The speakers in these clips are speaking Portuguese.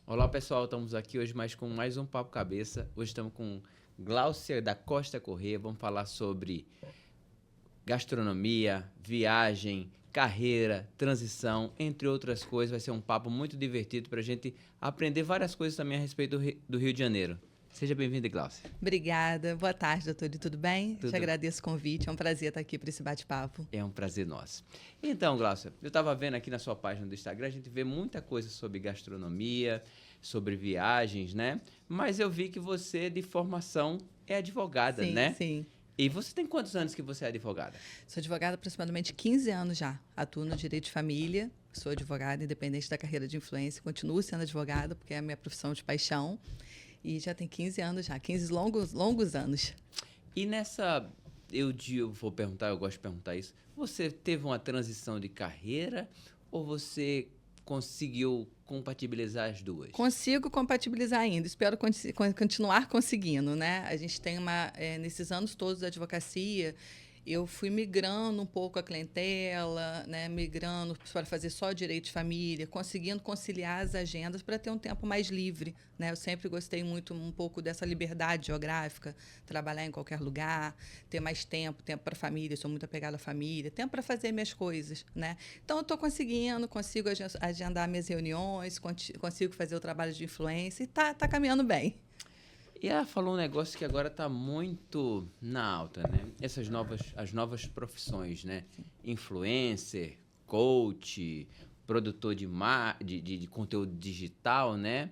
Olá, pessoal. Estamos aqui hoje com mais um Papo Cabeça. Hoje estamos com Gláucia da Costa Corrêa. Vamos falar sobre gastronomia, viagem, carreira, transição, entre outras coisas. Vai ser um papo muito divertido para a gente aprender várias coisas também a respeito do Rio de Janeiro. Seja bem-vinda, Gláucia. Obrigada. Boa tarde, doutor. E tudo bem? Tudo. Te agradeço o convite. É um prazer estar aqui para esse bate-papo. É um prazer nosso. Então, Gláucia, eu estava vendo aqui na sua página do Instagram, a gente vê muita coisa sobre gastronomia, sobre viagens, né? Mas eu vi que você, de formação, é advogada, Sim, né? sim. E você tem quantos anos que você é advogada? Sou advogada há aproximadamente 15 anos já. Atuo no direito de família. Sou advogada, independente da carreira de influência. Continuo sendo advogada, porque é a minha profissão de paixão. E já tem 15 anos já, 15 longos anos. E nessa... Eu vou perguntar, eu gosto de perguntar isso. Você teve uma transição de carreira ou você conseguiu compatibilizar as duas? Consigo compatibilizar ainda, espero continuar conseguindo, né? A gente tem nesses anos todos da advocacia, eu fui migrando um pouco a clientela, né? Migrando para fazer só direito de família, conseguindo conciliar as agendas para ter um tempo mais livre, né? Eu sempre gostei muito um pouco dessa liberdade geográfica, trabalhar em qualquer lugar, ter mais tempo para a família, sou muito apegada à família, tempo para fazer minhas coisas, né? Então, eu estou consigo agendar minhas reuniões, consigo fazer o trabalho de influência e tá caminhando bem. E ela falou um negócio que agora está muito na alta, né? As novas profissões, né? Sim. Influencer, coach, produtor de conteúdo digital, né?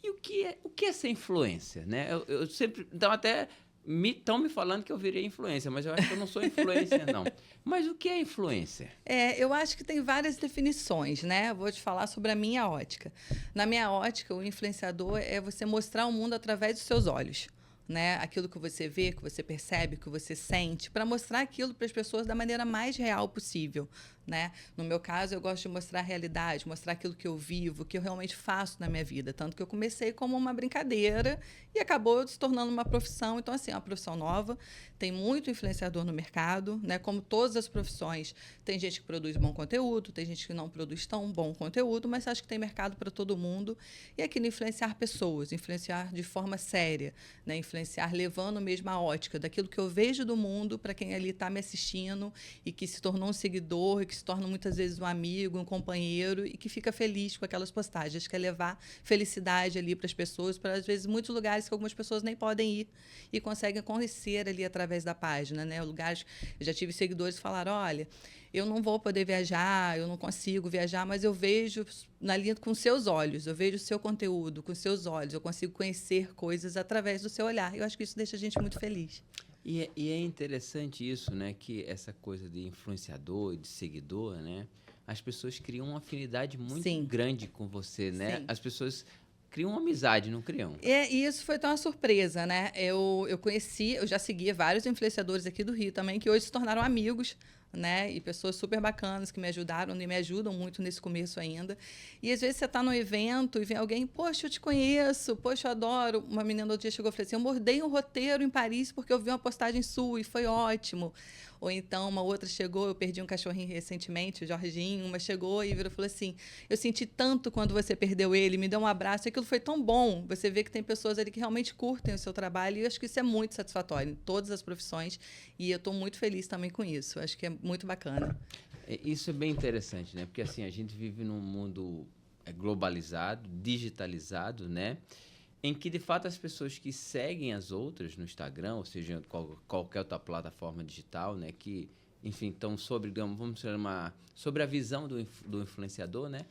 E o que é ser influencer, né? Eu sempre... Então, até estão me falando que eu virei influencer, mas eu acho que eu não sou influencer, não. Mas o que é influencer? Eu acho que tem várias definições, né? Vou te falar sobre a minha ótica. Na minha ótica, o influenciador é você mostrar o mundo através dos seus olhos, né? Aquilo que você vê, que você percebe, que você sente, para mostrar aquilo para as pessoas da maneira mais real possível, né? No meu caso, eu gosto de mostrar a realidade, mostrar aquilo que eu vivo, que eu realmente faço na minha vida. Tanto que eu comecei como uma brincadeira e acabou se tornando uma profissão. Então, assim, é uma profissão nova, tem muito influenciador no mercado, né? Como todas as profissões, tem gente que produz bom conteúdo, tem gente que não produz tão bom conteúdo, mas acho que tem mercado para todo mundo. E aquilo influenciar pessoas, influenciar de forma séria, né? Influenciar levando mesmo a ótica daquilo que eu vejo do mundo para quem ali está me assistindo e que se tornou um seguidor e que se torna muitas vezes um amigo, um companheiro e que fica feliz com aquelas postagens, que é levar felicidade ali para as pessoas, para às vezes muitos lugares que algumas pessoas nem podem ir e conseguem conhecer ali através da página, né? Lugares, eu já tive seguidores que falaram, olha, eu não vou poder viajar, eu não consigo viajar, mas eu vejo na linha com seus olhos, eu vejo o seu conteúdo com seus olhos, eu consigo conhecer coisas através do seu olhar. Eu acho que isso deixa a gente muito feliz. E é interessante isso, né? Que essa coisa de influenciador, de seguidor, né? As pessoas criam uma afinidade muito Sim. grande com você, né? Sim. As pessoas criam uma amizade, não criam? E isso foi tão uma surpresa, né? Eu já seguia vários influenciadores aqui do Rio também, que hoje se tornaram amigos, né? E pessoas super bacanas que me ajudaram e me ajudam muito nesse começo ainda. E às vezes você está no evento e vem alguém, poxa, eu te conheço, poxa, eu adoro. Uma menina outro dia chegou e falou assim, eu mordei um roteiro em Paris porque eu vi uma postagem sua e foi ótimo. Ou então uma outra chegou, eu perdi um cachorrinho recentemente, o Jorginho, uma chegou e virou e falou assim, eu senti tanto quando você perdeu ele, me deu um abraço, e aquilo foi tão bom. Você vê que tem pessoas ali que realmente curtem o seu trabalho e eu acho que isso é muito satisfatório em todas as profissões e eu estou muito feliz também com isso. Eu acho que é muito bacana. Isso é bem interessante, né? Porque assim, a gente vive num mundo globalizado, digitalizado, né? Em que, de fato, as pessoas que seguem as outras no Instagram, ou seja, qualquer outra plataforma digital, né? Que, enfim, estão sobre, digamos, vamos chamar, sobre a visão do influenciador, né?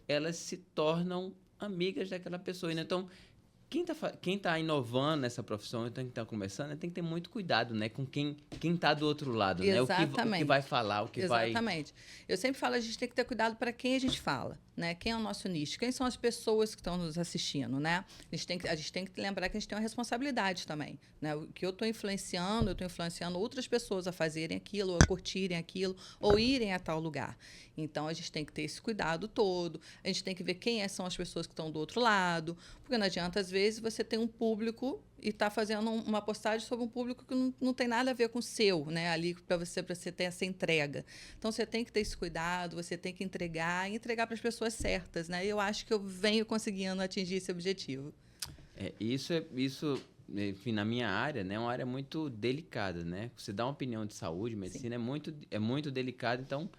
Elas se tornam amigas daquela pessoa. Né? Então, quem tá inovando nessa profissão, então, quem está começando, né, tem que ter muito cuidado, né, com quem tá do outro lado, né? O que vai falar, o que Exatamente. Eu sempre falo, a gente tem que ter cuidado para quem a gente fala, né? Quem é o nosso nicho, quem são as pessoas que estão nos assistindo, né? A gente tem que lembrar que a gente tem uma responsabilidade também, né? O que eu estou influenciando outras pessoas a fazerem aquilo, a curtirem aquilo, ou irem a tal lugar. Então, a gente tem que ter esse cuidado todo, a gente tem que ver quem são as pessoas que estão do outro lado, porque não adianta, às vezes você tem um público e está fazendo uma postagem sobre um público que não tem nada a ver com o seu, né? Ali para você ter essa entrega. Então você tem que ter esse cuidado, você tem que entregar e entregar para as pessoas certas, né? E eu acho que eu venho conseguindo atingir esse objetivo. Isso, enfim, na minha área, né, é uma área muito delicada, né? Você dá uma opinião de saúde, medicina é muito delicado, então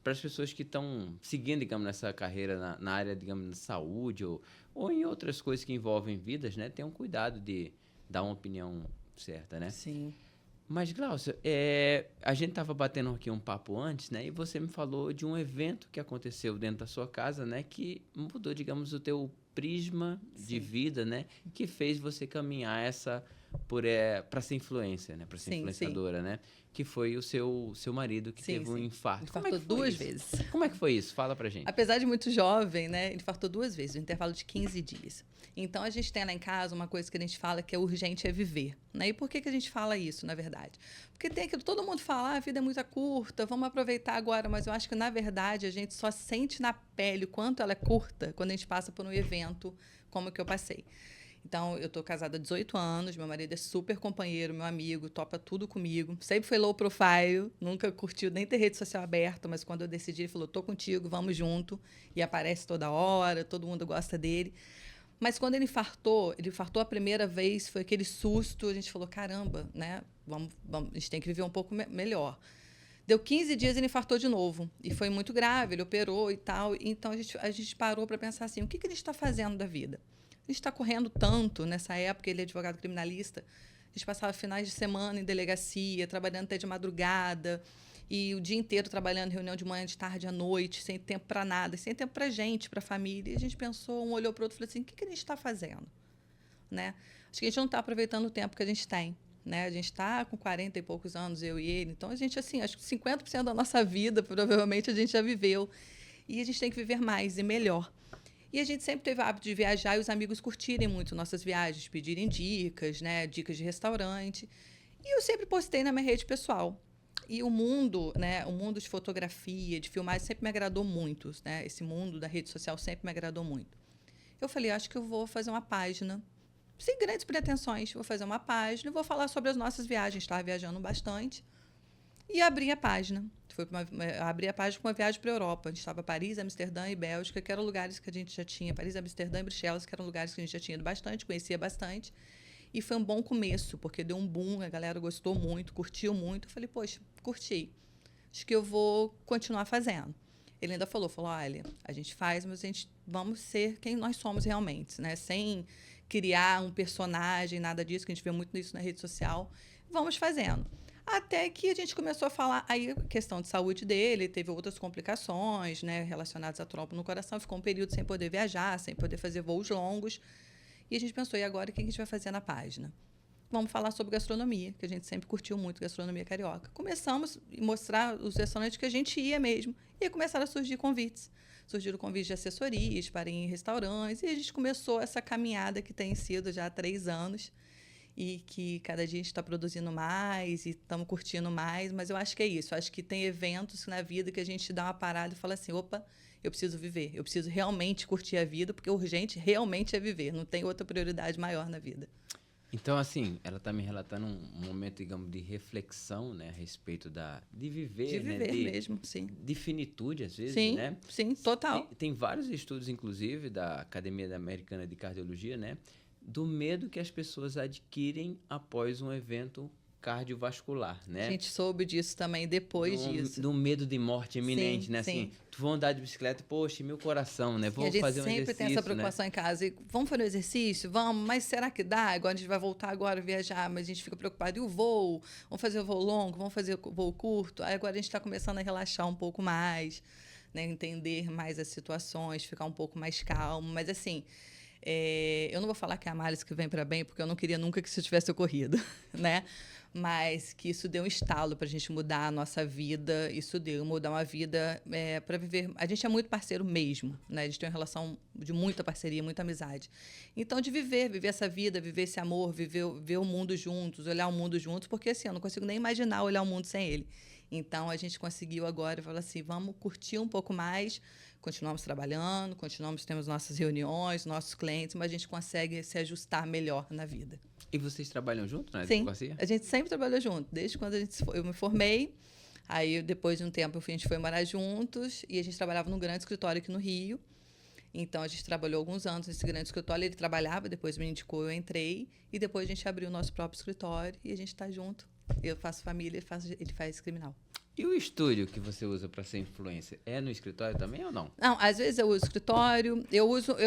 para as pessoas que estão seguindo, digamos, nessa carreira na área, digamos, de saúde ou em outras coisas que envolvem vidas, né, tenham cuidado de dar uma opinião certa, né? Sim. Mas, Glaucia, a gente estava batendo aqui um papo antes, né? E você me falou de um evento que aconteceu dentro da sua casa, né? Que mudou, digamos, o teu prisma de vida, né? Que fez você caminhar para ser influencer, né? Para ser influenciadora, né? Que foi o seu marido que teve um infarto. Infartou duas vezes. Como é que foi isso? Fala pra gente. Apesar de muito jovem, né? Ele infartou 2 vezes, no intervalo de 15 dias. Então, a gente tem lá em casa uma coisa que a gente fala que é urgente é viver. Né? E por que a gente fala isso, na verdade? Porque tem aquilo, todo mundo fala, a vida é muito curta, vamos aproveitar agora. Mas eu acho que, na verdade, a gente só sente na pele o quanto ela é curta quando a gente passa por um evento como o que eu passei. Então, eu estou casada há 18 anos, meu marido é super companheiro, meu amigo, topa tudo comigo. Sempre foi low profile, nunca curtiu nem ter rede social aberta, mas quando eu decidi, ele falou, tô contigo, vamos junto. E aparece toda hora, todo mundo gosta dele. Mas quando ele infartou a primeira vez, foi aquele susto, a gente falou, caramba, né? Vamos, a gente tem que viver um pouco melhor. Deu 15 dias, ele infartou de novo. E foi muito grave, ele operou e tal. Então, a gente parou para pensar assim, o que ele está fazendo da vida? A gente está correndo tanto, nessa época, ele é advogado criminalista, a gente passava finais de semana em delegacia, trabalhando até de madrugada, e o dia inteiro trabalhando, reunião de manhã, de tarde, à noite, sem tempo para nada, sem tempo para gente, para família. E a gente pensou, um olhou para o outro e falou assim, o que a gente está fazendo? Né? Acho que a gente não está aproveitando o tempo que a gente tem. Né? A gente está com 40 e poucos anos, eu e ele. Então, a gente, assim, acho que 50% da nossa vida, provavelmente, a gente já viveu. E a gente tem que viver mais e melhor. E a gente sempre teve o hábito de viajar e os amigos curtirem muito nossas viagens, pedirem dicas, né? Dicas de restaurante. E eu sempre postei na minha rede pessoal. E o mundo, né? O mundo de fotografia, de filmagem, sempre me agradou muito. Né? Esse mundo da rede social sempre me agradou muito. Eu falei, acho que eu vou fazer uma página, sem grandes pretensões. Vou fazer uma página e vou falar sobre as nossas viagens. Estava viajando bastante. E abri a página. Abri a página com uma viagem para a Europa. A gente estava Paris, Amsterdã e Bélgica, que eram lugares que a gente já tinha. Paris, Amsterdã e Bruxelas, que eram lugares que a gente já tinha ido bastante, conhecia bastante. E foi um bom começo, porque deu um boom, a galera gostou muito, curtiu muito. Eu falei, poxa, curti. Acho que eu vou continuar fazendo. Ele ainda falou, olha, a gente faz, mas a gente vamos ser quem nós somos realmente, né? Sem criar um personagem, nada disso, que a gente vê muito isso na rede social. Vamos fazendo. Até que a gente começou a falar, aí a questão de saúde dele, teve outras complicações, né, relacionadas a trombo no coração, ficou um período sem poder viajar, sem poder fazer voos longos. E a gente pensou, e agora o que a gente vai fazer na página? Vamos falar sobre gastronomia, que a gente sempre curtiu muito gastronomia carioca. Começamos a mostrar os restaurantes que a gente ia mesmo, e começaram a surgir convites. Surgiram convites de assessorias para ir em restaurantes, e a gente começou essa caminhada que tem sido já há 3 anos, e que cada dia a gente está produzindo mais e estamos curtindo mais, mas eu acho que é isso. Eu acho que tem eventos na vida que a gente dá uma parada e fala assim, opa, eu preciso viver, eu preciso realmente curtir a vida, porque o urgente realmente é viver, não tem outra prioridade maior na vida. Então, assim, ela está me relatando um momento, digamos, de reflexão, né, a respeito de viver, de viver, né, mesmo, sim. De finitude, às vezes, sim, né? Sim, total. Tem vários estudos, inclusive, da Academia Americana de Cardiologia, né, do medo que as pessoas adquirem após um evento cardiovascular, né? A gente soube disso também depois disso. Do medo de morte iminente, né? Sim. Assim, tu vou andar de bicicleta, poxa, meu coração, né? Vou fazer um exercício, a gente sempre tem essa preocupação, né? Em casa. E vamos fazer o exercício? Vamos, mas será que dá? Agora a gente vai voltar agora a viajar, mas a gente fica preocupado. E o voo? Vamos fazer o voo longo? Vamos fazer o voo curto? Aí agora a gente está começando a relaxar um pouco mais, né? Entender mais as situações, ficar um pouco mais calmo. Mas, assim, eu não vou falar que é a análise que vem para bem, porque eu não queria nunca que isso tivesse ocorrido, né? Mas que isso deu um estalo para a gente mudar a nossa vida, isso deu, mudar uma vida para viver. A gente é muito parceiro mesmo, né? A gente tem uma relação de muita parceria, muita amizade. Então, de viver essa vida, viver esse amor, ver o mundo juntos, olhar o mundo juntos, porque assim, eu não consigo nem imaginar olhar o mundo sem ele. Então, a gente conseguiu agora falar assim, vamos curtir um pouco mais, continuamos trabalhando, temos nossas reuniões, nossos clientes, mas a gente consegue se ajustar melhor na vida. E vocês trabalham junto na Sim, advocacia? a gente sempre trabalhou junto, desde quando eu me formei. Aí, depois de um tempo, a gente foi morar juntos e a gente trabalhava num grande escritório aqui no Rio. Então, a gente trabalhou alguns anos nesse grande escritório. Ele trabalhava, depois me indicou, eu entrei. E depois a gente abriu o nosso próprio escritório e a gente está junto. Eu faço família, ele faz criminal. E o estúdio que você usa para ser influencer, é no escritório também ou não? Não, às vezes eu uso escritório,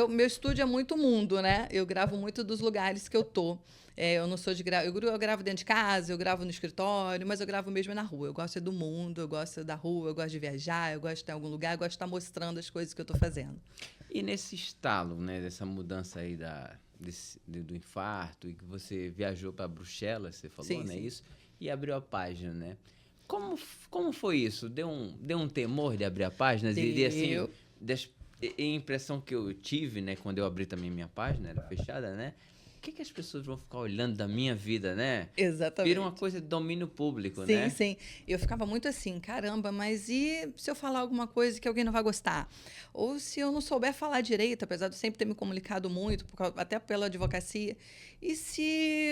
meu estúdio é muito mundo, né? Eu gravo muito dos lugares que eu tô. Eu não sou de eu gravo dentro de casa, eu gravo no escritório, mas eu gravo mesmo na rua. Eu gosto do mundo, eu gosto da rua, eu gosto de viajar, eu gosto de estar em algum lugar, eu gosto de estar mostrando as coisas que eu estou fazendo. E nesse estalo, né, dessa mudança aí do infarto, e que você viajou para Bruxelas, você falou, Sim, né, sim. isso, e abriu a página, né? Como foi isso? Deu um temor de abrir a página? E assim, a impressão que eu tive, né, quando eu abri também minha página, era fechada, né? O que as pessoas vão ficar olhando da minha vida, né? Exatamente. Vira uma coisa de domínio público, sim, né? Sim, eu ficava muito assim, caramba, mas e se eu falar alguma coisa que alguém não vai gostar? Ou se eu não souber falar direito, apesar de eu sempre ter me comunicado muito, até pela advocacia, e se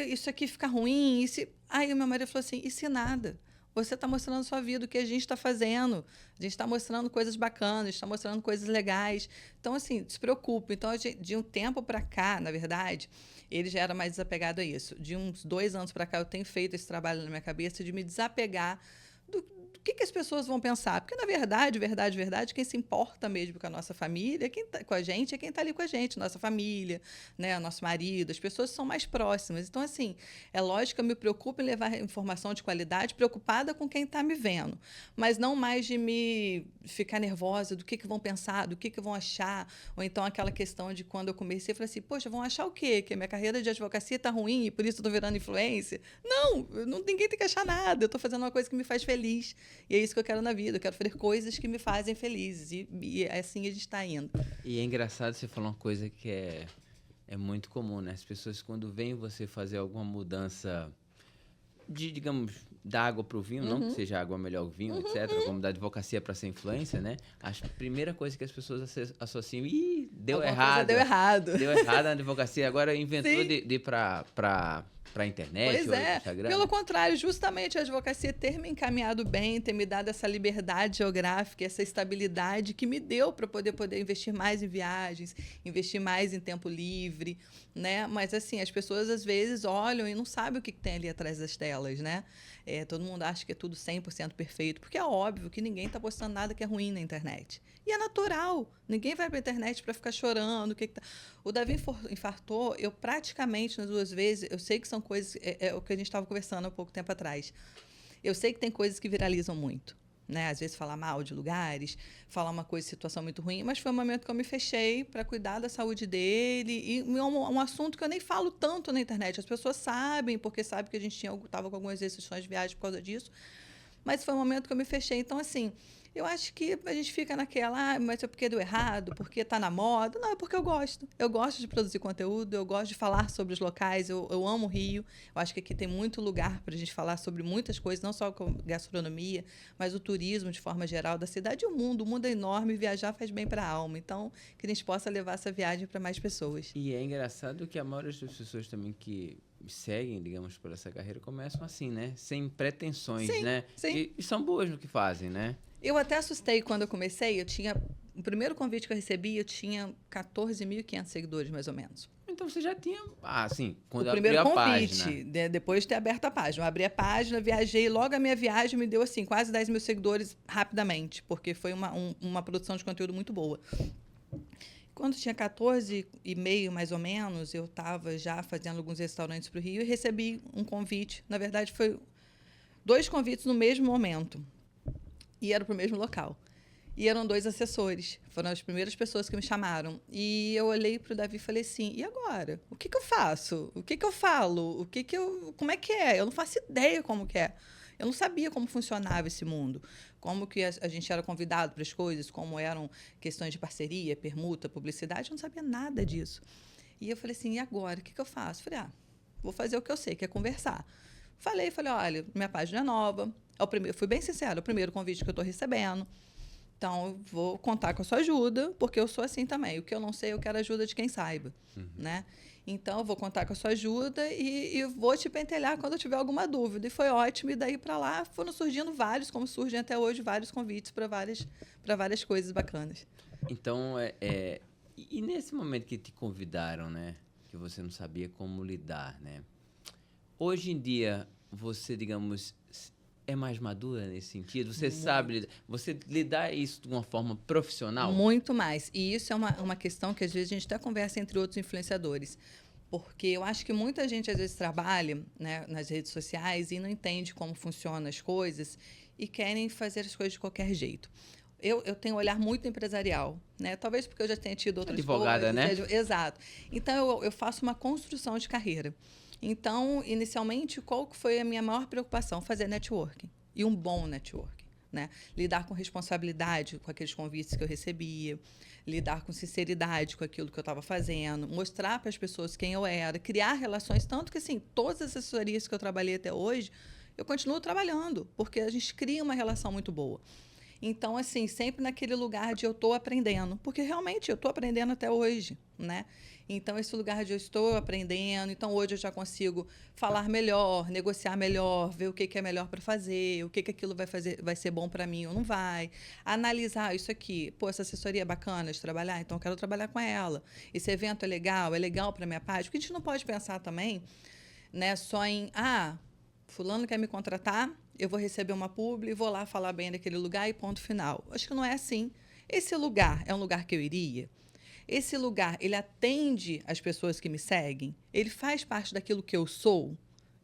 isso aqui ficar ruim? Aí o meu marido falou assim, e se nada? Você está mostrando a sua vida, o que a gente está fazendo. A gente está mostrando coisas bacanas, está mostrando coisas legais. Então, assim, se preocupe. Então, de um tempo para cá, na verdade, ele já era mais desapegado a isso. De uns 2 anos para cá, eu tenho feito esse trabalho na minha cabeça de me desapegar do que as pessoas vão pensar. Porque, na verdade, quem se importa mesmo com a nossa família, com a gente, é quem está ali com a gente, nossa família, né, nosso marido, as pessoas são mais próximas. Então, assim, é lógico que eu me preocupo em levar informação de qualidade, preocupada com quem está me vendo, mas não mais de me ficar nervosa do que vão pensar, do que vão achar, ou então aquela questão de quando eu comecei, eu falei assim, poxa, vão achar o quê? Que a minha carreira de advocacia está ruim e por isso eu estou virando influencer? Não, ninguém tem que achar nada, eu estou fazendo uma coisa que me faz feliz. E é isso que eu quero na vida. Eu quero fazer coisas que me fazem felizes. E assim a gente está indo. E é engraçado você falar uma coisa que é muito comum, né? As pessoas, quando veem você fazer alguma mudança digamos, da água para o vinho, não que seja água melhor o vinho, etc., como da advocacia para ser influência, né? A primeira coisa que as pessoas associam, deu errado. Deu errado. Deu errado na advocacia, agora inventou de ir para a internet pois ou é. Instagram. Pelo contrário, justamente a advocacia ter me encaminhado bem, ter me dado essa liberdade geográfica, essa estabilidade que me deu para poder investir mais em viagens, investir mais em tempo livre, né? Mas assim, as pessoas às vezes olham e não sabem o que tem ali atrás das telas, né? Todo mundo acha que é tudo 100% perfeito, porque é óbvio que ninguém está postando nada que é ruim na internet. E é natural. Ninguém vai para a internet para ficar chorando. O Davi infartou, eu praticamente nas 2 vezes, eu sei que são coisas, é o que a gente estava conversando há pouco tempo atrás. Eu sei que tem coisas que viralizam muito, né? Às vezes falar mal de lugares, falar uma coisa, situação muito ruim, mas foi um momento que eu me fechei para cuidar da saúde dele e um assunto que eu nem falo tanto na internet. As pessoas sabem, porque sabem que a gente estava com algumas restrições de viagem por causa disso, mas foi um momento que eu me fechei. Então, assim, eu acho que a gente fica naquela, mas é porque deu errado, porque está na moda. Não, é porque eu gosto. Eu gosto de produzir conteúdo, eu gosto de falar sobre os locais, eu amo o Rio. Eu acho que aqui tem muito lugar para a gente falar sobre muitas coisas, não só com gastronomia, mas o turismo de forma geral da cidade e o mundo. O mundo é enorme, viajar faz bem para a alma. Então, que a gente possa levar essa viagem para mais pessoas. E é engraçado que a maioria das pessoas também que seguem, digamos, por essa carreira, começam assim, né? Sem pretensões, né? Sim. E são boas no que fazem, né? Eu até assustei quando eu comecei. O primeiro convite que eu recebi, eu tinha 14.500 seguidores, mais ou menos. Então você já tinha, quando o primeiro abriu a convite, página. Depois de ter aberto a página. Eu abri a página, viajei, logo a minha viagem me deu, assim, quase 10 mil seguidores rapidamente, porque foi uma produção de conteúdo muito boa. Quando tinha 14,5, mais ou menos, eu estava já fazendo alguns restaurantes para o Rio e recebi um convite. Na verdade, foi 2 convites no mesmo momento. E era para o mesmo local. E eram 2 assessores. Foram as primeiras pessoas que me chamaram. E eu olhei para o Davi e falei assim, e agora? O que eu faço? O que eu falo? Como é que é? Eu não faço ideia como que é. Eu não sabia como funcionava esse mundo. Como que a gente era convidado para as coisas, como eram questões de parceria, permuta, publicidade. Eu não sabia nada disso. E eu falei assim, e agora? O que eu faço? Falei, vou fazer o que eu sei, que é conversar. Falei, olha, minha página é nova. Fui bem sincera, é o primeiro convite que eu estou recebendo. Então, eu vou contar com a sua ajuda, porque eu sou assim também. O que eu não sei, eu quero a ajuda de quem saiba, né? Então, eu vou contar com a sua ajuda e vou te pentelhar quando eu tiver alguma dúvida. E foi ótimo. E daí para lá foram surgindo vários, como surgem até hoje, vários convites para várias coisas bacanas. Então, e nesse momento que te convidaram, né? Que você não sabia como lidar, né? Hoje em dia, você, digamos, é mais madura nesse sentido? Você sabe, você lidar isso de uma forma profissional? Muito mais. E isso é uma questão que, às vezes, a gente até conversa entre outros influenciadores. Porque eu acho que muita gente, às vezes, trabalha, né, nas redes sociais e não entende como funcionam as coisas e querem fazer as coisas de qualquer jeito. Eu tenho um olhar muito empresarial, né? Talvez porque eu já tenha tido outras advogada, coisas. né? Exato. Então, eu faço uma construção de carreira. Então, inicialmente, qual que foi a minha maior preocupação? Fazer networking. E um bom networking, né? Lidar com responsabilidade com aqueles convites que eu recebia, lidar com sinceridade com aquilo que eu estava fazendo, mostrar para as pessoas quem eu era, criar relações. Tanto que, assim, todas as assessorias que eu trabalhei até hoje, eu continuo trabalhando, porque a gente cria uma relação muito boa. Então, assim, sempre naquele lugar de eu estou aprendendo, porque realmente eu estou aprendendo até hoje, né? Então, esse lugar de eu estou aprendendo, então hoje eu já consigo falar melhor, negociar melhor, ver o que é melhor para fazer, o que aquilo vai ser bom para mim ou não vai, analisar isso aqui, pô, essa assessoria é bacana de trabalhar, então eu quero trabalhar com ela. Esse evento é legal para minha página, porque a gente não pode pensar também, né, só em, fulano quer me contratar, eu vou receber uma publi, vou lá falar bem daquele lugar e ponto final. Acho que não é assim. Esse lugar é um lugar que eu iria? Esse lugar, ele atende as pessoas que me seguem? Ele faz parte daquilo que eu sou?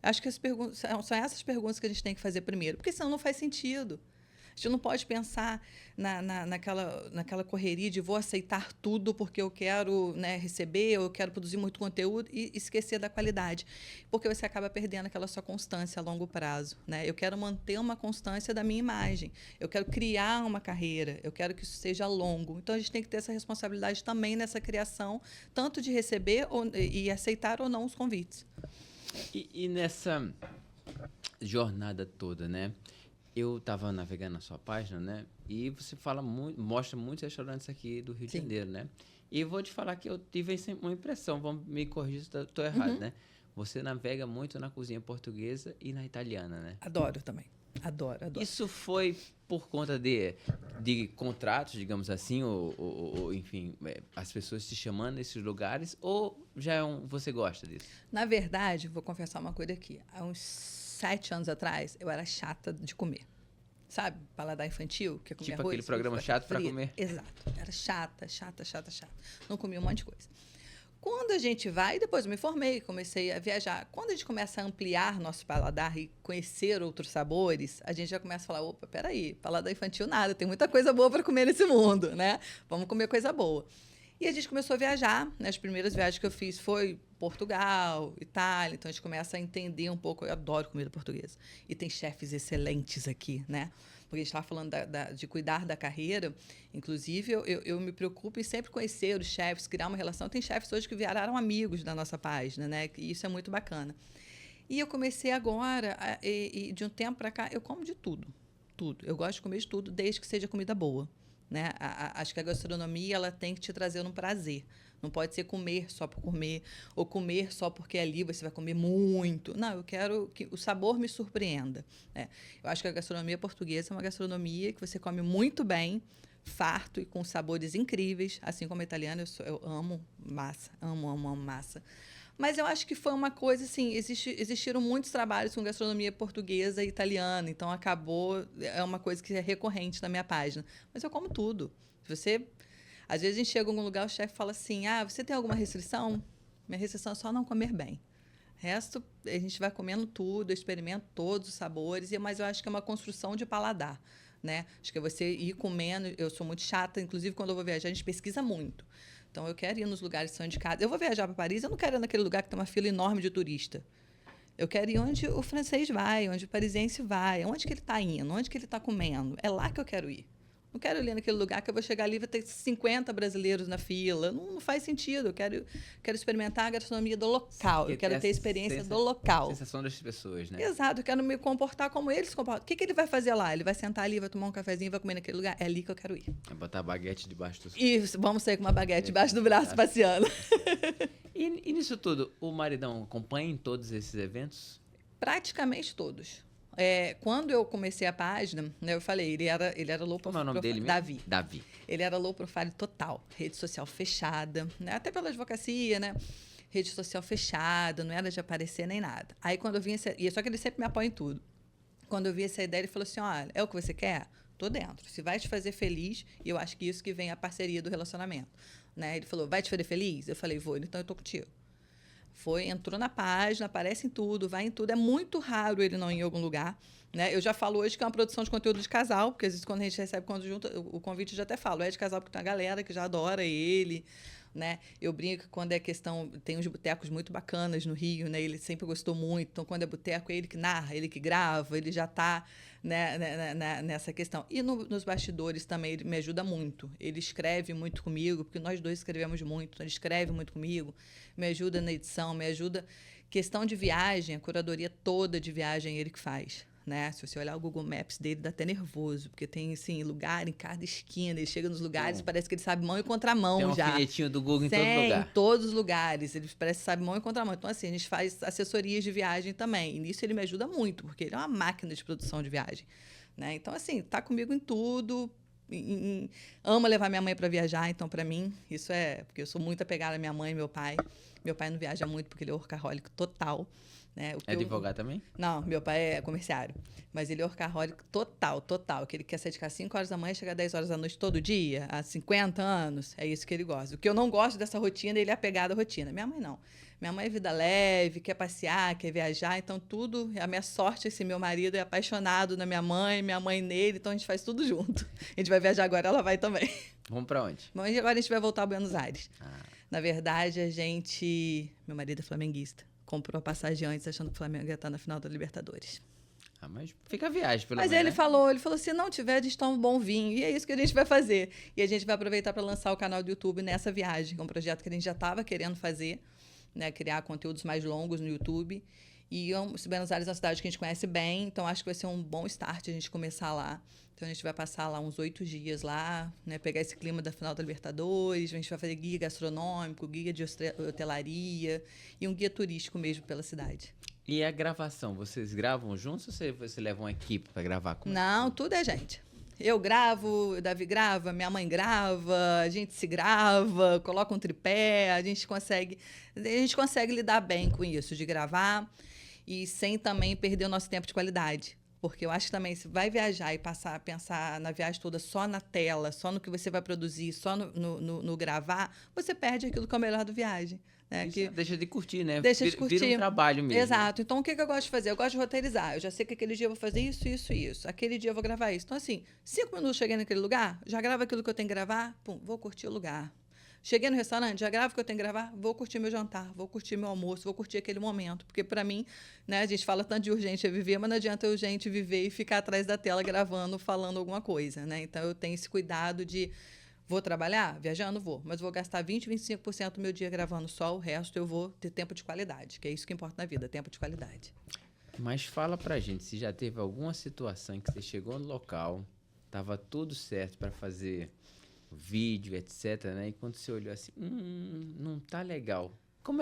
Acho que são essas perguntas que a gente tem que fazer primeiro, porque senão não faz sentido. A gente não pode pensar naquela correria de vou aceitar tudo porque eu quero, né, receber, ou eu quero produzir muito conteúdo e esquecer da qualidade. Porque você acaba perdendo aquela sua constância a longo prazo, né? Eu quero manter uma constância da minha imagem. Eu quero criar uma carreira. Eu quero que isso seja longo. Então, a gente tem que ter essa responsabilidade também nessa criação, tanto de receber e aceitar ou não os convites. E nessa jornada toda, né? Eu estava navegando na sua página, né? E você mostra muitos restaurantes aqui do Rio de Janeiro, né? E eu vou te falar que eu tive uma impressão, vamos me corrigir se eu estou errado, né? Você navega muito na cozinha portuguesa e na italiana, né? Adoro também. Adoro. Isso foi por conta de contratos, digamos assim, ou enfim, as pessoas te chamando nesses lugares, ou já você gosta disso? Na verdade, vou confessar uma coisa aqui. Há uns 7 anos atrás, eu era chata de comer. Sabe? Paladar infantil, que é comer tipo arroz, aquele programa chato para comer. Exato. Era chata. Não comia um monte de coisa. Quando a gente vai, depois eu me formei, comecei a viajar. Quando a gente começa a ampliar nosso paladar e conhecer outros sabores, a gente já começa a falar, opa, peraí, paladar infantil nada, tem muita coisa boa para comer nesse mundo, né? Vamos comer coisa boa. E a gente começou a viajar, né? As primeiras viagens que eu fiz foi Portugal, Itália, então a gente começa a entender um pouco, eu adoro comida portuguesa. E tem chefes excelentes aqui, né? Porque a gente estava falando de cuidar da carreira, inclusive eu me preocupo em sempre conhecer os chefes, criar uma relação. Tem chefes hoje que viraram amigos da nossa página, né? E isso é muito bacana. E eu comecei agora, e de um tempo para cá, eu como de tudo. Tudo. Eu gosto de comer de tudo, desde que seja comida boa. Né? Acho que a gastronomia ela tem que te trazer um prazer. Não pode ser comer só por comer, ou comer só porque ali você vai comer muito. Não, eu quero que o sabor me surpreenda. Né? Eu acho que a gastronomia portuguesa é uma gastronomia que você come muito bem, farto e com sabores incríveis. Assim como a italiana, eu amo massa, amo massa. Mas eu acho que foi uma coisa, assim, existiram muitos trabalhos com gastronomia portuguesa e italiana, então acabou, é uma coisa que é recorrente na minha página. Mas eu como tudo. Às vezes a gente chega em algum lugar, o chefe fala assim, você tem alguma restrição? Minha restrição é só não comer bem. O resto, a gente vai comendo tudo, eu experimento todos os sabores, mas eu acho que é uma construção de paladar. Né? Acho que é você ir comendo, eu sou muito chata, inclusive quando eu vou viajar, a gente pesquisa muito. Então, eu quero ir nos lugares que são indicados. Eu vou viajar para Paris, eu não quero ir naquele lugar que tem uma fila enorme de turista. Eu quero ir onde o francês vai, onde o parisiense vai, onde que ele está indo, onde que ele está comendo. É lá que eu quero ir. Não quero ir naquele lugar que eu vou chegar ali e vai ter 50 brasileiros na fila. Não faz sentido. Eu quero experimentar a gastronomia do local. Eu quero ter a experiência do local. Sensação das pessoas, né? Exato. Eu quero me comportar como eles se comportam. O que ele vai fazer lá? Ele vai sentar ali, vai tomar um cafezinho, vai comer naquele lugar? É ali que eu quero ir. É botar a baguete debaixo do... E vamos sair com uma baguete debaixo do braço passeando. E nisso tudo, o maridão acompanha em todos esses eventos? Praticamente todos. Quando eu comecei a página, né, eu falei, ele era low profile. Como é o nome dele mesmo? Davi. Ele era low profile total, rede social fechada, né, até pela advocacia, né? Rede social fechada, não era de aparecer nem nada. Aí quando eu vi só que ele sempre me apoia em tudo. Quando eu vi essa ideia, ele falou assim, olha, é o que você quer? Tô dentro. Se vai te fazer feliz, e eu acho que isso que vem a parceria do relacionamento. Né? Ele falou, vai te fazer feliz? Eu falei, vou, então eu tô contigo. Entrou na página, aparece em tudo, vai em tudo. É muito raro ele não ir em algum lugar. Né? Eu já falo hoje que é uma produção de conteúdo de casal, porque às vezes quando a gente recebe o convite, eu já até falo, é de casal porque tem uma galera que já adora ele. Né? Eu brinco que quando é questão, tem uns botecos muito bacanas no Rio, né? Ele sempre gostou muito, então quando é boteco é ele que narra, ele que grava, ele já está, né, nessa questão. E nos bastidores também ele me ajuda muito, ele escreve muito comigo, porque nós dois escrevemos muito, então ele escreve muito comigo, me ajuda na edição, me ajuda, questão de viagem, a curadoria toda de viagem ele que faz. Né? Se você olhar o Google Maps dele, dá até nervoso, porque tem assim, lugar em cada esquina, ele chega nos lugares e parece que ele sabe mão e contramão já. Tem um alfinetinho do Google em todo lugar. Em todos os lugares, ele parece que sabe mão e contramão. Então, assim, a gente faz assessorias de viagem também, e nisso ele me ajuda muito, porque ele é uma máquina de produção de viagem. Né? Então, assim, tá comigo em tudo, ama levar minha mãe para viajar, então, para mim, isso porque eu sou muito apegada à minha mãe e meu pai. Meu pai não viaja muito porque ele é workaholic total. Né? É advogado também? Não, meu pai é comerciário. Mas ele é workaholic total. Que ele quer sair de casa às 5 horas da manhã e chegar às 10 horas da noite todo dia, há 50 anos. É isso que ele gosta. O que eu não gosto dessa rotina, ele é apegado à rotina. Minha mãe não. Minha mãe é vida leve, quer passear, quer viajar. Então, tudo... A minha sorte, esse meu marido é apaixonado na minha mãe nele. Então, a gente faz tudo junto. A gente vai viajar agora, ela vai também. Vamos para onde? Mas agora a gente vai voltar a Buenos Aires. Ah. Na verdade, meu marido é flamenguista. Comprou a passagem antes, achando que o Flamengo ia estar na final da Libertadores. Ah, mas fica a viagem, pelo menos. Mas ele falou, se não tiver, a gente toma um bom vinho. E é isso que a gente vai fazer. E a gente vai aproveitar para lançar o canal do YouTube nessa viagem, que é um projeto que a gente já estava querendo fazer, né? Criar conteúdos mais longos no YouTube. E Buenos Aires é uma cidade que a gente conhece bem, então acho que vai ser um bom start a gente começar lá. Então, a gente vai passar lá uns 8 dias lá, né? Pegar esse clima da final da Libertadores, a gente vai fazer guia gastronômico, guia de hotelaria e um guia turístico mesmo pela cidade. E a gravação, vocês gravam juntos ou você leva uma equipe para gravar com Não, tudo é gente. Eu gravo, o Davi grava, minha mãe grava, a gente se grava, coloca um tripé, a gente consegue lidar bem com isso, de gravar e sem também perder o nosso tempo de qualidade. Porque eu acho que também, se vai viajar e pensar na viagem toda só na tela, só no que você vai produzir, só no gravar, você perde aquilo que é o melhor da viagem. Né? Deixa de curtir, né? Deixa de curtir. Vira um trabalho mesmo. Exato. Então, o que eu gosto de fazer? Eu gosto de roteirizar. Eu já sei que aquele dia eu vou fazer isso, isso e isso. Aquele dia eu vou gravar isso. Então, assim, 5 minutos cheguei naquele lugar, já gravo aquilo que eu tenho que gravar, vou curtir o lugar. Cheguei no restaurante, já gravo o que eu tenho que gravar, vou curtir meu jantar, vou curtir meu almoço, vou curtir aquele momento. Porque, para mim, né, a gente fala tanto de urgente é viver, mas não adianta urgente viver e ficar atrás da tela gravando, falando alguma coisa. Né? Então, eu tenho esse cuidado de... Vou trabalhar? Viajando, vou. Mas vou gastar 20%, 25% do meu dia gravando só, o resto eu vou ter tempo de qualidade, que é isso que importa na vida, tempo de qualidade. Mas fala pra gente, se já teve alguma situação em que você chegou no local, tava tudo certo para fazer vídeo, etc, né? E quando você olhou assim, não tá legal. Como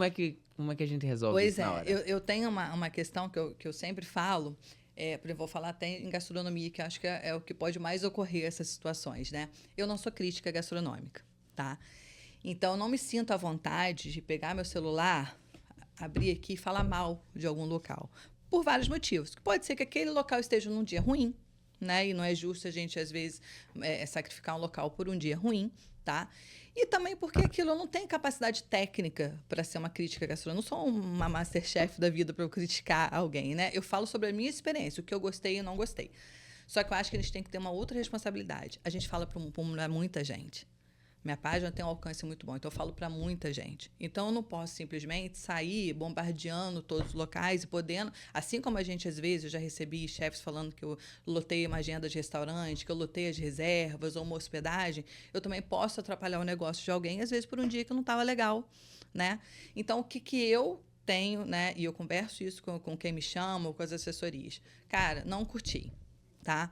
é que a gente resolve isso na hora? Eu tenho uma questão que eu sempre falo, vou falar até em gastronomia, que acho que é o que pode mais ocorrer essas situações, né? Eu não sou crítica gastronômica, tá? Então, eu não me sinto à vontade de pegar meu celular, abrir aqui e falar mal de algum local, por vários motivos. Pode ser que aquele local esteja num dia ruim, né? E não é justo a gente, às vezes, sacrificar um local por um dia ruim, tá? E também porque aquilo eu não tenho capacidade técnica para ser uma crítica gastronômica. Eu não sou uma Masterchef da vida para eu criticar alguém, né? Eu falo sobre a minha experiência, o que eu gostei e não gostei. Só que eu acho que a gente tem que ter uma outra responsabilidade. A gente fala para muita gente. Minha página tem um alcance muito bom, então eu falo para muita gente. Então eu não posso simplesmente sair bombardeando todos os locais e podendo, assim como a gente às vezes, eu já recebi chefes falando que eu lotei uma agenda de restaurante, que eu lotei as reservas ou uma hospedagem, eu também posso atrapalhar o negócio de alguém, às vezes por um dia que não estava legal, né? Então o que eu tenho, né? E eu converso isso com quem me chama ou com as assessorias. Cara, não curti, tá?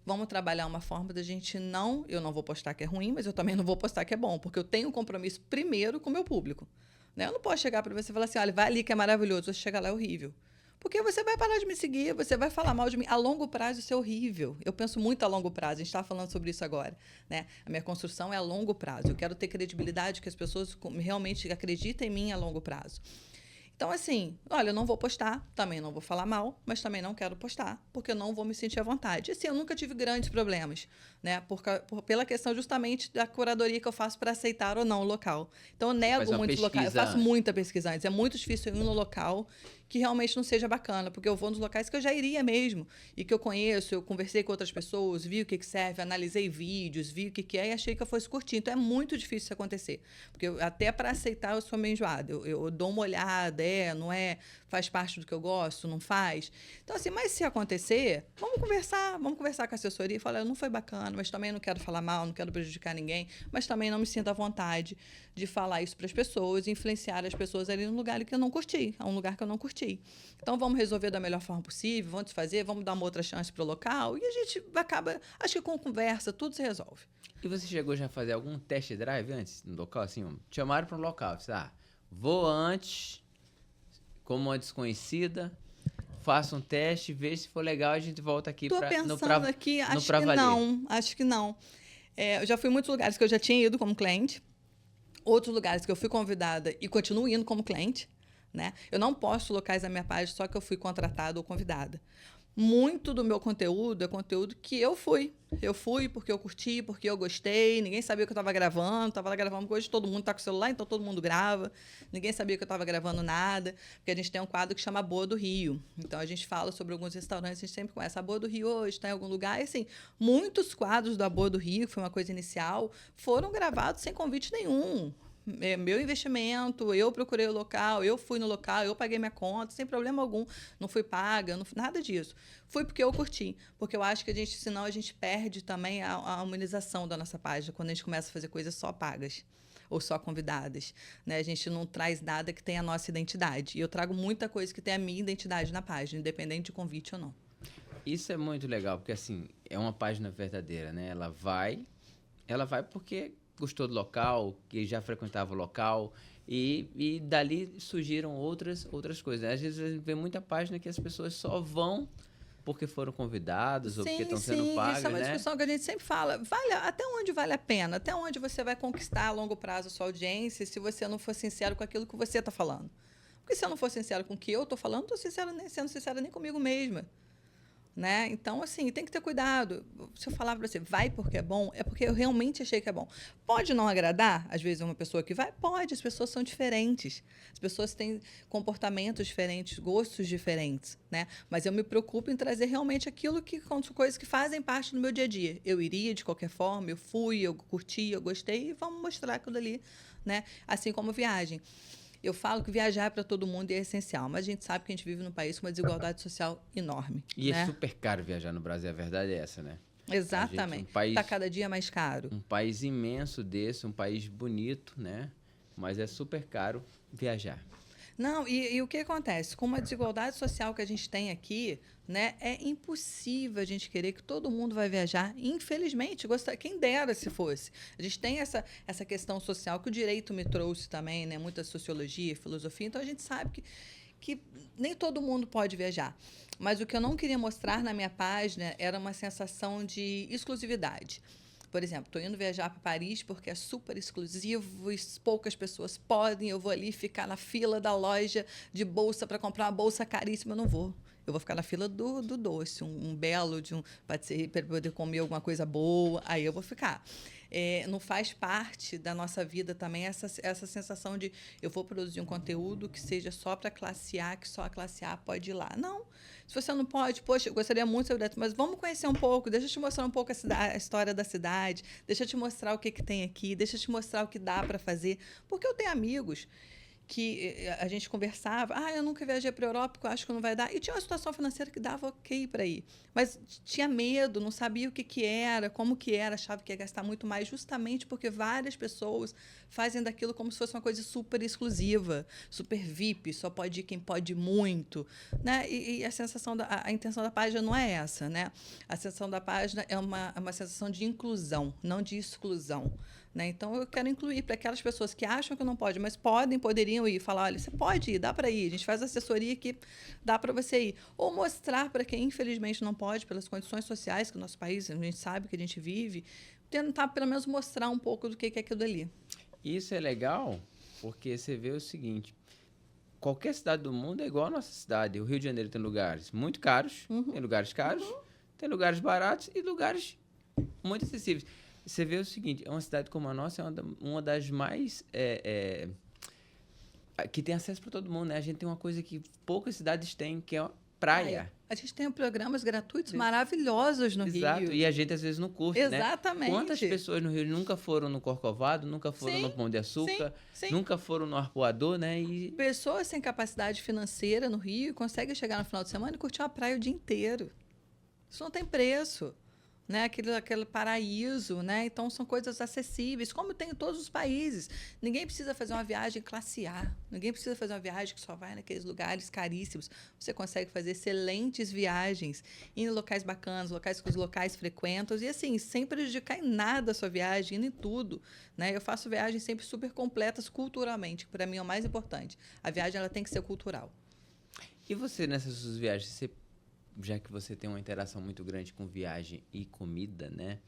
Vamos trabalhar uma forma da gente não... Eu não vou postar que é ruim, mas eu também não vou postar que é bom, porque eu tenho um compromisso primeiro com o meu público. Né? Eu não posso chegar para você e falar assim, olha, vai ali que é maravilhoso, você chega lá é horrível. Porque você vai parar de me seguir, você vai falar mal de mim. A longo prazo isso é horrível. Eu penso muito a longo prazo, a gente está falando sobre isso agora. Né? A minha construção é a longo prazo. Eu quero ter credibilidade, que as pessoas realmente acreditem em mim a longo prazo. Então, assim, olha, eu não vou postar, também não vou falar mal, mas também não quero postar, porque eu não vou me sentir à vontade. Assim, eu nunca tive grandes problemas, né? Pela questão justamente da curadoria que eu faço para aceitar ou não o local. Então, eu nego muitos locais, eu faço muita pesquisa antes. É muito difícil eu ir no local que realmente não seja bacana, porque eu vou nos locais que eu já iria mesmo, e que eu conheço, eu conversei com outras pessoas, vi o que serve, analisei vídeos, vi o que é e achei que eu fosse curtir. Então, é muito difícil isso acontecer, porque até para aceitar eu sou meio enjoada. Eu dou uma olhada, não é, faz parte do que eu gosto, não faz. Então, assim, mas se acontecer, vamos conversar com a assessoria e falar, não foi bacana, mas também não quero falar mal, não quero prejudicar ninguém, mas também não me sinto à vontade de falar isso para as pessoas, influenciar as pessoas ali num lugar que eu não curti, um lugar que eu não curti. Então, vamos resolver da melhor forma possível, vamos desfazer, vamos dar uma outra chance para o local e a gente acaba, acho que com conversa, tudo se resolve. E você chegou já a fazer algum test drive antes no local? Assim, te chamaram para um local, você, vou antes, como uma desconhecida, faço um teste, vejo se for legal, a gente volta aqui para aqui, acho que não. Eu já fui em muitos lugares que eu já tinha ido como cliente, outros lugares que eu fui convidada e continuo indo como cliente. Né? Eu não posto locais na minha página só que eu fui contratada ou convidada. Muito do meu conteúdo é conteúdo que eu fui. Eu fui porque eu curti, porque eu gostei. Ninguém sabia que eu estava gravando. Estava lá gravando, porque hoje todo mundo está com o celular, então todo mundo grava. Ninguém sabia que eu estava gravando nada. Porque a gente tem um quadro que chama Boa do Rio. Então, a gente fala sobre alguns restaurantes, a gente sempre começa a Boa do Rio hoje, está em algum lugar. E, assim, muitos quadros da Boa do Rio, que foi uma coisa inicial, foram gravados sem convite nenhum. Meu investimento, eu procurei o local, eu fui no local, eu paguei minha conta, sem problema algum. Não fui paga, nada disso. Fui porque eu curti. Porque eu acho que senão a gente perde também a humanização da nossa página, quando a gente começa a fazer coisas só pagas ou só convidadas. Né? A gente não traz nada que tenha a nossa identidade. E eu trago muita coisa que tem a minha identidade na página, independente de convite ou não. Isso é muito legal, porque assim, é uma página verdadeira, né? Ela vai porque gostou do local, que já frequentava o local, e dali surgiram outras coisas. Às vezes a gente vê muita página que as pessoas só vão porque foram convidados ou porque estão sendo pagas, isso é uma discussão que a gente sempre fala. Até onde vale a pena? Até onde você vai conquistar a longo prazo a sua audiência se você não for sincero com aquilo que você está falando? Porque se eu não for sincero com o que eu estou falando, não estou sendo sincera nem comigo mesma. Né? Então, assim, tem que ter cuidado. Se eu falar para você, vai porque é bom, é porque eu realmente achei que é bom. Pode não agradar, às vezes, uma pessoa que vai? Pode, as pessoas são diferentes. As pessoas têm comportamentos diferentes, gostos diferentes, né? Mas eu me preocupo em trazer realmente aquilo que são coisas que fazem parte do meu dia a dia. Eu iria de qualquer forma, eu fui, eu curti, eu gostei, e vamos mostrar aquilo ali, né? Assim como viagem. Eu falo que viajar para todo mundo é essencial, mas a gente sabe que a gente vive num país com uma desigualdade social enorme. E né? É super caro viajar no Brasil, a verdade é essa, né? Exatamente. Está cada dia mais caro. Um país imenso desse, um país bonito, né? Mas é super caro viajar. Não, e o que acontece? Com a desigualdade social que a gente tem aqui, né, é impossível a gente querer que todo mundo vai viajar. Infelizmente, quem dera se fosse. A gente tem essa questão social que o direito me trouxe também, né, muita sociologia, filosofia, então a gente sabe que nem todo mundo pode viajar. Mas o que eu não queria mostrar na minha página era uma sensação de exclusividade. Por exemplo, estou indo viajar para Paris porque é super exclusivo e poucas pessoas podem. Eu vou ali ficar na fila da loja de bolsa para comprar uma bolsa caríssima. Eu não vou. Eu vou ficar na fila do doce, um belo para poder comer alguma coisa boa. Aí eu vou ficar. não faz parte da nossa vida também essa sensação de eu vou produzir um conteúdo que seja só para classe A, que só a classe A pode ir lá. Não. Se você não pode, poxa, eu gostaria muito de saber, mas vamos conhecer um pouco, deixa eu te mostrar um pouco a história da cidade, deixa eu te mostrar o que tem aqui, deixa eu te mostrar o que dá para fazer. Porque eu tenho amigos que a gente conversava, eu nunca viajei para a Europa, porque eu acho que não vai dar. E tinha uma situação financeira que dava ok para ir. Mas tinha medo, não sabia o que era, como que era, achava que ia gastar muito mais, justamente porque várias pessoas fazem daquilo como se fosse uma coisa super exclusiva, super VIP, só pode ir quem pode muito. Né? E a sensação, a intenção da página não é essa. Né? A sensação da página é uma sensação de inclusão, não de exclusão. Né? Então, eu quero incluir para aquelas pessoas que acham que não pode, mas poderiam ir, falar, olha, você pode ir, dá para ir, a gente faz assessoria que dá para você ir. Ou mostrar para quem, infelizmente, não pode, pelas condições sociais que o nosso país, a gente sabe que a gente vive, tentar, pelo menos, mostrar um pouco do que é aquilo ali. Isso é legal, porque você vê o seguinte, qualquer cidade do mundo é igual a nossa cidade. O Rio de Janeiro tem lugares muito caros, tem lugares caros, tem lugares baratos e lugares muito acessíveis. Você vê o seguinte, uma cidade como a nossa é uma das mais... que tem acesso para todo mundo, né? A gente tem uma coisa que poucas cidades têm, que é a praia. A gente tem programas gratuitos maravilhosos no Rio. Exato, e a gente às vezes não curte, Exatamente. né? Quantas pessoas no Rio nunca foram no Corcovado, nunca foram no Pão de Açúcar, nunca foram no Arpoador, né? E... pessoas sem capacidade financeira no Rio conseguem chegar no final de semana e curtir uma praia o dia inteiro. Isso não tem preço. Né? Aquele paraíso, né? Então são coisas acessíveis, como tem em todos os países. Ninguém precisa fazer uma viagem classe A, ninguém precisa fazer uma viagem que só vai naqueles lugares caríssimos. Você consegue fazer excelentes viagens em locais bacanas, locais que os locais frequentam, e assim, sem prejudicar em nada a sua viagem, indo em tudo. Né? Eu faço viagens sempre super completas culturalmente, que para mim é o mais importante. A viagem ela tem que ser cultural. E você, nessas suas viagens, já que você tem uma interação muito grande com viagem e comida, né?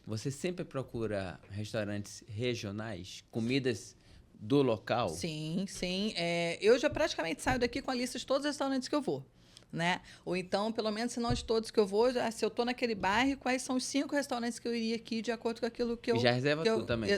Você sempre procura restaurantes regionais, comidas do local? Sim, sim. Eu já praticamente saio daqui com a lista de todos os restaurantes que eu vou. Né? Ou então, pelo menos, se não de todos que eu vou, se eu estou naquele bairro, quais são os 5 restaurantes que eu iria aqui de acordo com aquilo que eu... E já reserva tudo também?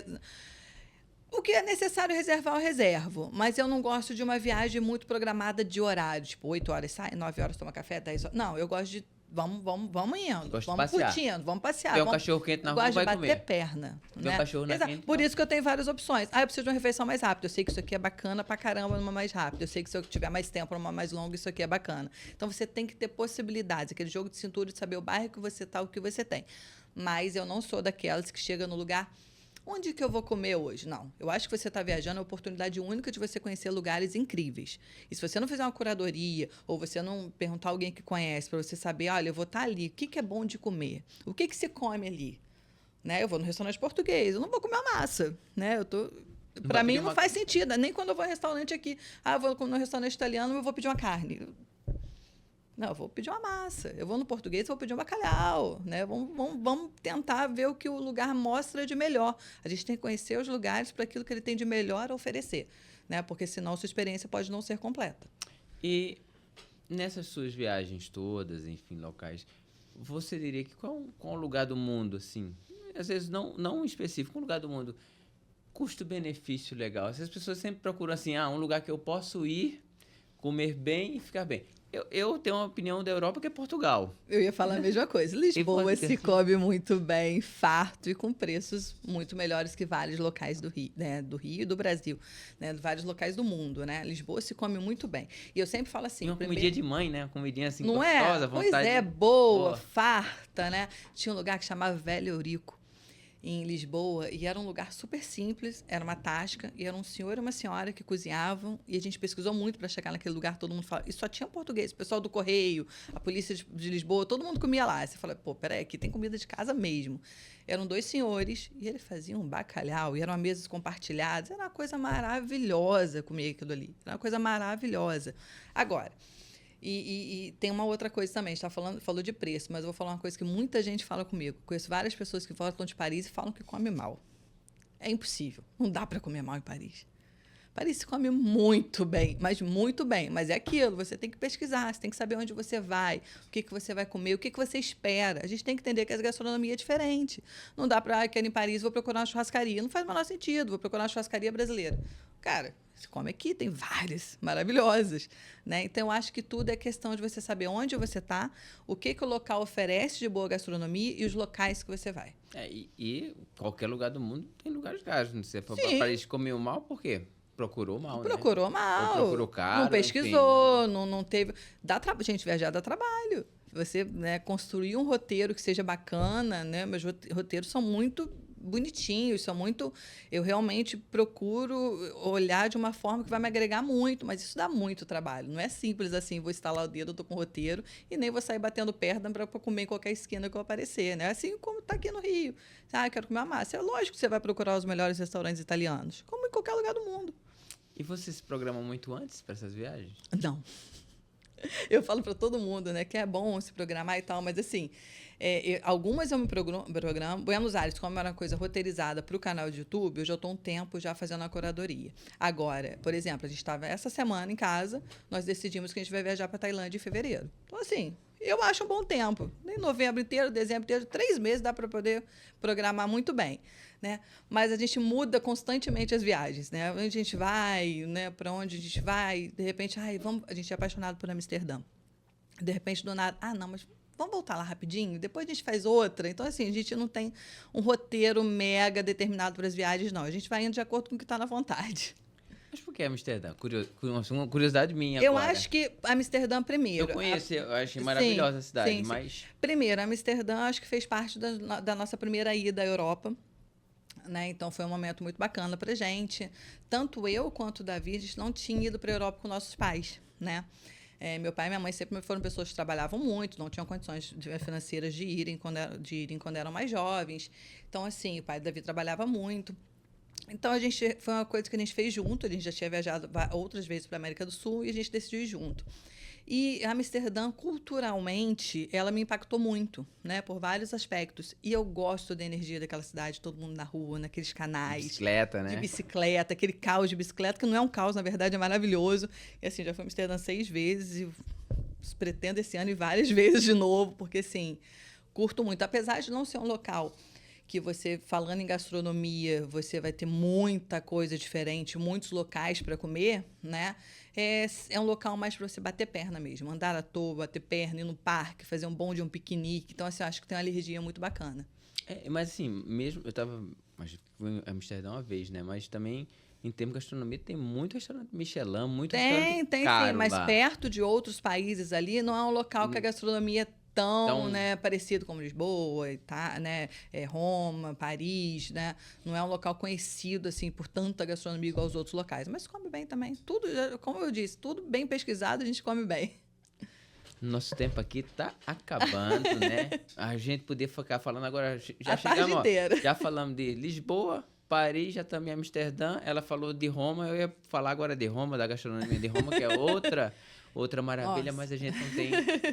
O que é necessário reservar, eu reservo. Mas eu não gosto de uma viagem muito programada de horário. Tipo, 8 horas sai, 9 horas toma café, 10 horas... Não, eu gosto de... Vamos indo, vamos curtindo, vamos passear. Tem um cachorro quente na rua, vai comer. Gosto de bater perna. Tem um cachorro na quente. Por isso que eu tenho várias opções. Eu preciso de uma refeição mais rápida. Eu sei que isso aqui é bacana pra caramba numa mais rápida. Eu sei que se eu tiver mais tempo numa mais longa, isso aqui é bacana. Então, você tem que ter possibilidades. Aquele jogo de cintura de saber o bairro que você tá, o que você tem. Mas eu não sou daquelas que chega no lugar... Onde que eu vou comer hoje? Não. Eu acho que você está viajando, é uma oportunidade única de você conhecer lugares incríveis. E se você não fizer uma curadoria, ou você não perguntar a alguém que conhece, para você saber, olha, eu vou estar ali, o que é bom de comer? O que se come ali? Né? Eu vou no restaurante português, eu não vou comer uma massa. Né? Para mim, não faz sentido. Nem quando eu vou em restaurante aqui, eu vou no restaurante italiano, eu vou pedir uma carne. Não, eu vou pedir uma massa. Eu vou no português, vou pedir um bacalhau. Né? Vamos tentar ver o que o lugar mostra de melhor. A gente tem que conhecer os lugares para aquilo que ele tem de melhor a oferecer. Né? Porque senão sua experiência pode não ser completa. E nessas suas viagens todas, enfim, locais, você diria que qual o lugar do mundo, assim, às vezes não específico, um lugar do mundo, custo-benefício legal? As pessoas sempre procuram assim, um lugar que eu posso ir, comer bem e ficar bem. Eu tenho uma opinião da Europa que é Portugal. Eu ia falar a mesma coisa. Lisboa se come muito bem, farto e com preços muito melhores que vários locais do Rio, né? Do Rio e do Brasil, né? Vários locais do mundo, né? Lisboa se come muito bem. E eu sempre falo assim... E uma comidinha de mãe, né? Uma comidinha assim não gostosa, vontade. Pois é, boa, farta, né? Tinha um lugar que chamava Velho Eurico, em Lisboa, e era um lugar super simples, era uma tasca, e era um senhor e uma senhora que cozinhavam, e a gente pesquisou muito para chegar naquele lugar, todo mundo falava, e só tinha português, o pessoal do Correio, a polícia de Lisboa, todo mundo comia lá. Aí você fala, peraí, aqui tem comida de casa mesmo. Eram 2 senhores, e eles faziam um bacalhau, e eram mesas compartilhadas, era uma coisa maravilhosa comer aquilo ali, era uma coisa maravilhosa. Agora, e tem uma outra coisa também, a gente falou de preço, mas eu vou falar uma coisa que muita gente fala comigo. Conheço várias pessoas que voltam de Paris e falam que come mal. É impossível, não dá para comer mal em Paris. Paris se come muito bem, mas muito bem. Mas é aquilo, você tem que pesquisar, você tem que saber onde você vai, o que você vai comer, o que você espera. A gente tem que entender que a gastronomia é diferente. Não dá para, quero ir em Paris, vou procurar uma churrascaria. Não faz o menor sentido, vou procurar uma churrascaria brasileira. Cara, se come aqui, tem várias maravilhosas, né? Então, eu acho que tudo é questão de você saber onde você está, o que o local oferece de boa gastronomia e os locais que você vai. E qualquer lugar do mundo tem lugares caros. Você for Sim. para Paris comeu mal, por quê? Procurou mal, né? Procurou mal. Ou procurou caro, não pesquisou, enfim. não teve. Gente, viajar dá trabalho. Você, né, construir um roteiro que seja bacana, né? Meus roteiros são muito bonitinhos, são muito. Eu realmente procuro olhar de uma forma que vai me agregar muito, mas isso dá muito trabalho. Não é simples assim, vou estalar o dedo, eu tô com o roteiro, e nem vou sair batendo perna para comer em qualquer esquina que eu aparecer, né? Assim como tá aqui no Rio. Ah, eu quero comer uma massa. É lógico que você vai procurar os melhores restaurantes italianos, como em qualquer lugar do mundo. E você se programa muito antes para essas viagens? Não. Eu falo para todo mundo, né, que é bom se programar e tal, mas assim, algumas eu me programo. Buenos Aires, como era uma coisa roteirizada para o canal de YouTube, eu já estou um tempo já fazendo a curadoria. Agora, por exemplo, a gente estava essa semana em casa, nós decidimos que a gente vai viajar para Tailândia em fevereiro. Então, assim, eu acho um bom tempo. Em novembro inteiro, dezembro inteiro, 3 meses dá para poder programar muito bem. Né? Mas a gente muda constantemente as viagens, né? Onde a gente vai, né? Para onde a gente vai, de repente, a gente é apaixonado por Amsterdã. De repente, do nada, não, mas vamos voltar lá rapidinho, depois a gente faz outra. Então, assim, a gente não tem um roteiro mega determinado para as viagens, não. A gente vai indo de acordo com o que está na vontade. Mas por que Amsterdã? Uma curiosidade minha eu agora. acho que Amsterdã primeiro. Eu conheço, eu achei maravilhosa a cidade, sim. mas... Primeiro, Amsterdã acho que fez parte da nossa primeira ida à Europa. Né? Então, foi um momento muito bacana para a gente. Tanto eu quanto o Davi, a gente não tinha ido para a Europa com nossos pais. Né? Meu pai e minha mãe sempre foram pessoas que trabalhavam muito, não tinham condições financeiras de irem quando eram mais jovens. Então, assim, o pai do Davi trabalhava muito. Então, foi uma coisa que a gente fez junto. A gente já tinha viajado outras vezes para a América do Sul e a gente decidiu ir junto. E Amsterdã, culturalmente, ela me impactou muito, né? Por vários aspectos. E eu gosto da energia daquela cidade, todo mundo na rua, naqueles canais. De bicicleta, né? De bicicleta, aquele caos de bicicleta, que não é um caos, na verdade, é maravilhoso. E assim, já fui a Amsterdã 6 vezes e pretendo esse ano ir várias vezes de novo, porque, assim, curto muito. Apesar de não ser um local que você, falando em gastronomia, você vai ter muita coisa diferente, muitos locais para comer, né? É um local mais para você bater perna mesmo, andar à toa, bater perna, ir no parque, fazer um bom de um piquenique. Então, assim, eu acho que tem uma alergia muito bacana. Mas assim, mesmo, fui em Amsterdã uma vez, né? Mas também, em termos de gastronomia, tem muito restaurante Michelin, muito restaurante caro sim, mas lá. perto de outros países ali, não é um local que a gastronomia é tão, né, parecido como Lisboa, né, Roma, Paris, né? Não é um local conhecido assim por tanta gastronomia igual aos outros locais, mas come bem também. Tudo, como eu disse, tudo bem pesquisado, a gente come bem. Nosso tempo aqui tá acabando, né? A gente podia ficar falando agora, já a tarde inteira. Já falamos de Lisboa, Paris, já estamos em Amsterdã. Ela falou de Roma, eu ia falar agora de Roma, da gastronomia de Roma, que é outra maravilha, Nossa. mas a gente não tem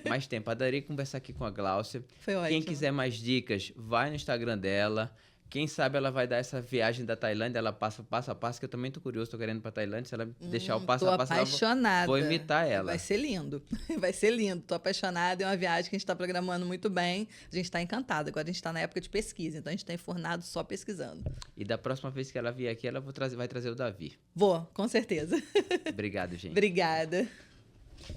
mais tempo. Adorei conversar aqui com a Gláucia. Foi ótimo. Quem quiser mais dicas, vai no Instagram dela. Quem sabe ela vai dar essa viagem da Tailândia, ela passa passo a passo, que eu também tô curioso, tô querendo ir pra Tailândia. Se ela deixar o passo a passo, apaixonada. vou imitar ela. Vai ser lindo. Vai ser lindo. Tô apaixonada. É uma viagem que a gente está programando muito bem. A gente está encantado. Agora a gente está na época de pesquisa, então a gente está enfornado só pesquisando. E da próxima vez que ela vier aqui, ela vai trazer o Davi. Vou, com certeza. Obrigado, gente. Obrigada.